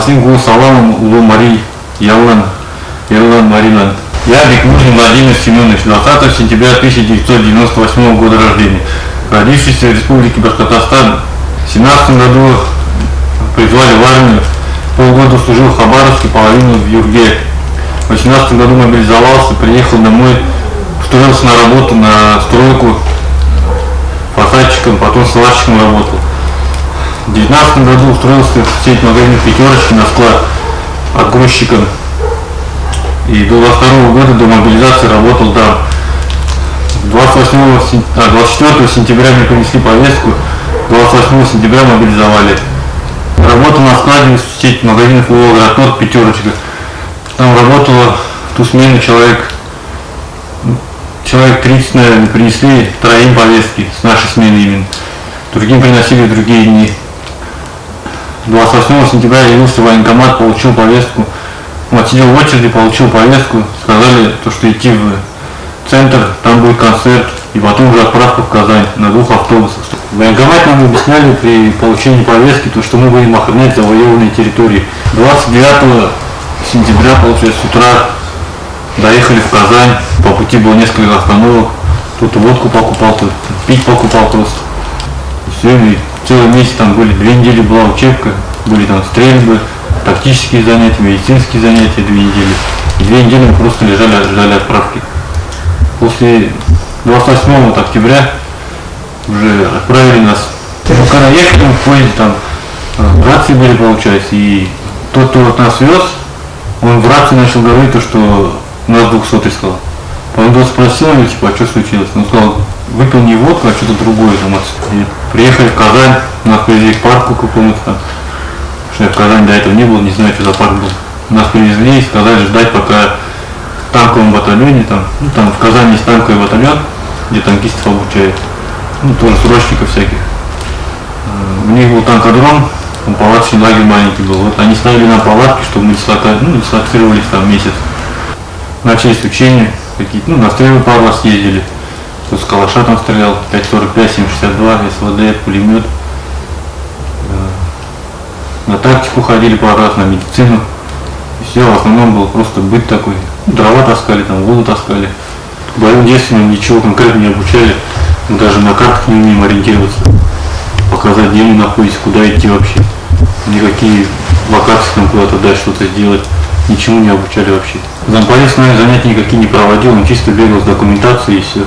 Насым саламом улу Мари Ялан Марилан. Я Бекмурзин Владимир Семенович, 20 сентября 1998 года рождения, родившийся в Республике Башкортостан. В 17 году призвали в армию, полгода служил в Хабаровске, половину в Юрге. В 18 году мобилизовался, приехал домой, устроился на работу на стройку, фасадчиком, потом сварщиком работал. В 19 году устроился в сеть магазинов «Пятерочки» на склад отгрузчиком. И до 22 года, до мобилизации, работал там. 24 сентября мне принесли повестку, 28 сентября мобилизовали. Работал на складе в сеть магазинов «Агроторг», «Пятерочка». Там работало в ту смену человек 30, наверное, принесли троим повестки с нашей смены именно. Другим приносили в другие дни. 28 сентября явился в военкомат, получил повестку. Сидел в очереди, получил повестку, сказали, что идти в центр, там будет концерт, и потом уже отправка в Казань на 2 автобусах. В военкомате нам объясняли при получении повестки, что мы будем охранять завоеванные территории. 29 сентября, получается, с утра доехали в Казань, по пути было несколько остановок, кто-то водку покупал, кто-то пить покупал просто. И все, и целый месяц там были, 2 недели была учебка, были там стрельбы, тактические занятия, медицинские занятия 2 недели. И 2 недели мы просто лежали, ожидали отправки. После 28 октября уже отправили нас. Когда ехали в поезде, там рации были, получается, и тот, кто от нас вез, он в рации начал говорить, что у нас 200-й сказал. Потом спросил его, а что случилось? Он сказал, выпил не водку, а что-то другое там. И приехали в Казань, нас привезли к парку какому-то там. Что я в Казани до этого не был, не знаю, что за парк был. Нас привезли и сказали ждать, пока в танковом батальоне, там в Казани есть танковый батальон, где танкистов обучают, тоже срочников всяких. У них был танкодром, палаточный лагерь маленький был. Вот они ставили на палатки, чтобы мы дислоцировались там месяц. Начались учения какие-то, на стрелы пару раз ездили. Кто с калаша там стрелял, 5,45, 7,62, СВД, пулемет. На тактику ходили пару раз, на медицину. И все, в основном был просто быт такой. Дрова таскали, там воду таскали. В боевом детстве нам ничего конкретно не обучали. Мы даже на картах не умеем ориентироваться. Показать, где мы находимся, куда идти вообще. Никакие локации там куда-то дальше что-то сделать. Ничему не обучали вообще. Замполит с нами занятия никакие не проводил, он чисто бегал с документацией и все.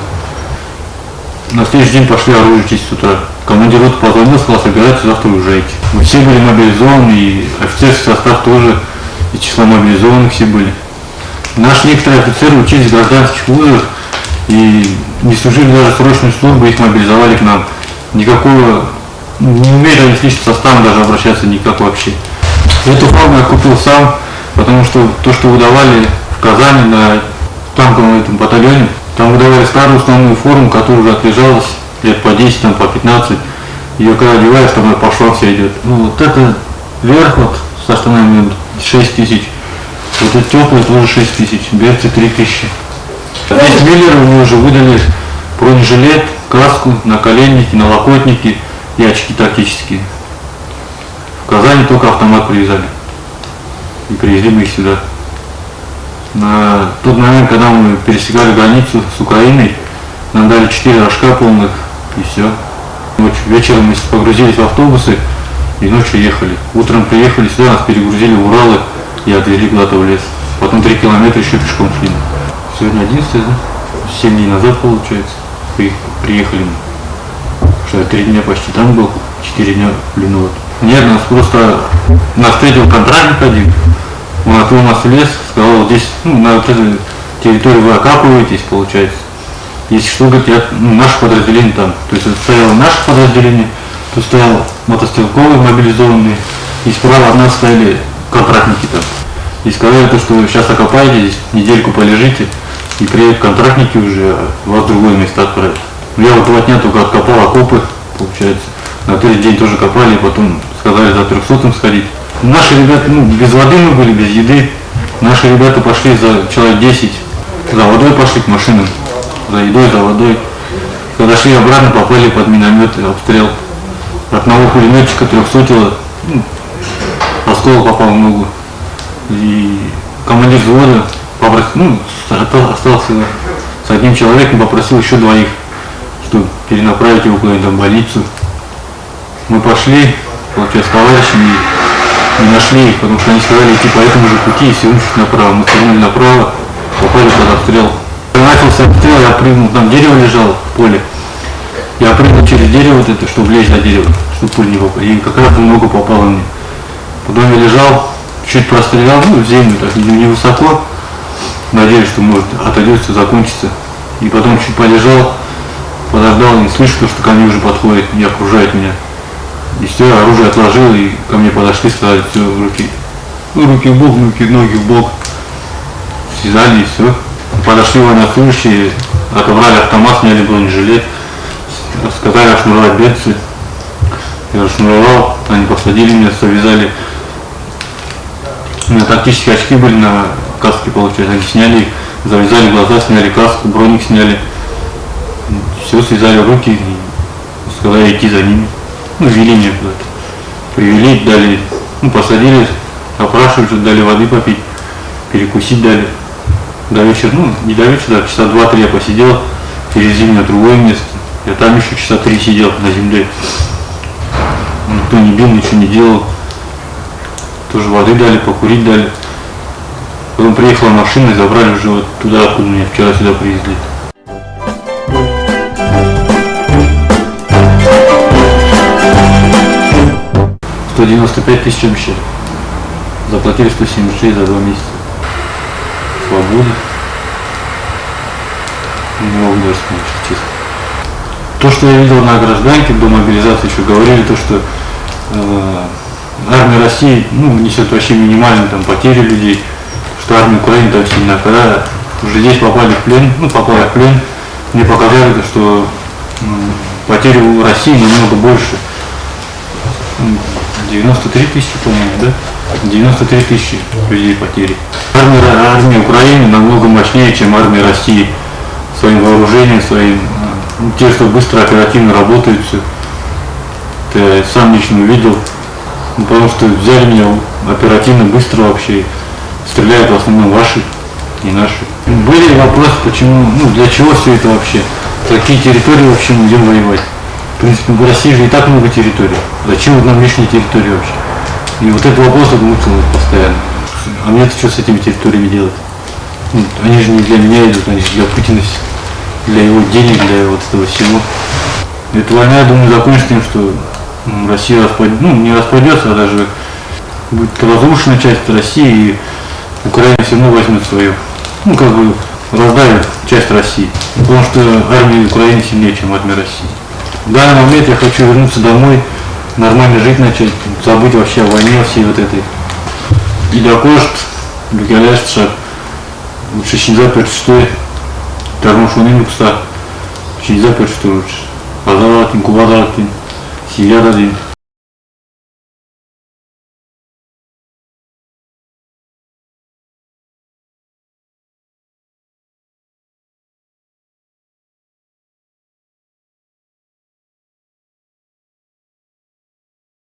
На следующий день пошли оружие чистить с утра. Командир роты позвонил, сказал, собирайтесь, завтра уезжайте. Мы все были мобилизованы, и офицерский состав тоже из числа мобилизованных все были. Наши некоторые офицеры учились в гражданских вузах и не служили даже срочную службу, их мобилизовали к нам. Никакого, не умеют они с личным составом даже обращаться никак вообще. Эту форму я купил сам, потому что то, что выдавали в Казани на танковом этом батальоне, там выдавали старую основную форму, которая уже отлежалась лет по 10, там, по 15. Ее когда одеваешь, там по швам вся идет. Вот это вверх вот со штанами 6 тысяч. Вот это теплые тоже 6 тысяч. Берцы 3 тысячи. Здесь Миллеру мы уже выдали бронежилет, каску, наколенники, налокотники и очки тактические. В Казани только автомат привязали. И привезли мы их сюда. На тот момент, когда мы пересекали границу с Украиной, нам дали 4 рожка полных, и все. Вечером мы погрузились в автобусы и ночью ехали. Утром приехали сюда, нас перегрузили в Уралы и отвезли куда-то в лес. Потом 3 километра еще пешком шли. Сегодня 11, да? 7 дней назад, получается, приехали мы. Что я 3 дня почти там был, 4 дня в плену. Вот. Нет, нас встретил контрактник один. Он отвел нас в лес, сказал, вот здесь, на вот этой территории вы окапываетесь, получается. Если что, говорит, наше подразделение там. То есть стояло наше подразделение, тут стоял мотострелковые мобилизованные, и справа от нас стояли контрактники там. И сказали, что сейчас окопаете здесь, недельку полежите, и приедут контрактники уже, вас в другое место отправят. Я вот 2 дня только откопал окопы, получается. На 3 день тоже копали, и потом сказали за 300-м сходить. Наши ребята, без воды мы были, без еды. Наши ребята пошли за человек 10, за водой пошли к машинам, за едой, за водой. Когда шли обратно, попали под миномет и обстрел. Одного пулеметчика 300-го осколок попал в ногу. И командир взвода остался с одним человеком, попросил еще двоих, чтобы перенаправить его куда-нибудь в больницу. Мы пошли, получается, с товарищами, не нашли их, потому что они сказали идти по этому же пути и свернуть направо. Мы свернули направо, попали под обстрел. Начался обстрел, я прыгнул, там дерево лежало в поле. Я прыгнул через дерево вот это, чтобы лезть на дерево, чтобы пуль не попала. И как раз в ногу попало мне. Потом я лежал, чуть прострелял, в землю, так невысоко. Надеюсь, что может отойдет, все закончится. И потом чуть полежал, подождал, не слышу, что ко мне уже подходит и окружает меня. И все, оружие отложил, и ко мне подошли, сказали, все, руки в бок, ноги в бок. Связали и все. Подошли военнослужащие, отобрали автомат, сняли бронежилет, сказали расшнуровать берцы. Я расшнуровал, они посадили меня, завязали. У меня тактические очки были на каске, получается, они сняли их, завязали глаза, сняли каску, броник сняли. Все, связали руки и сказали идти за ними. Вели меня куда-то. Привели, дали, посадили, опрашивали, дали воды попить, перекусить дали. До вечера, не до вечера, часа 2-3 я посидел, перевезли меня в другое место. Я там еще часа 3 сидел на земле. Никто не бил, ничего не делал. Тоже воды дали, покурить дали. Потом приехала машина и забрали уже вот туда, откуда меня вчера сюда привезли. $195 000 обещали. Заплатили 176 за 2 месяца. Свобода. Не могу даже сказать, честно. То, что я видел на гражданке до мобилизации, еще говорили, то, что армия России несет вообще минимальные потери людей, что армия Украины так сильно. Когда уже здесь попали в плен, мне показали, что потери у России намного больше. 93 000, по-моему, да? 93 000 людей потери. Армия Украины намного мощнее, чем армия России. Своим вооружением, те, что быстро, оперативно работают, все. Это я сам лично увидел. Потому что взяли меня оперативно, быстро вообще. Стреляют в основном ваши, не наши. Были вопросы, почему, для чего все это вообще? Какие территории вообще мы идем воевать? В принципе, в России же и так много территорий. Зачем нам лишние территории вообще? И вот этот вопрос мучил постоянно. А мне-то что с этими территориями делать? Они же не для меня идут, они же для Путина, для его денег, для вот этого всего. Эта война, я думаю, закончится тем, что Россия не распадется, а даже будет разрушена часть России, и Украина все равно возьмет свое. Раздавит часть России. Потому что армия Украины сильнее, чем армия России. В данный момент я хочу вернуться домой, нормально жить начать, забыть вообще о войне, всей вот этой. Идакошт, Бекаляшт, лучше Шинза Перчтой, Тармушуны Мукста, Шинза Перчтой лучше. Азалатин, Кубазалатин, Сиядадин.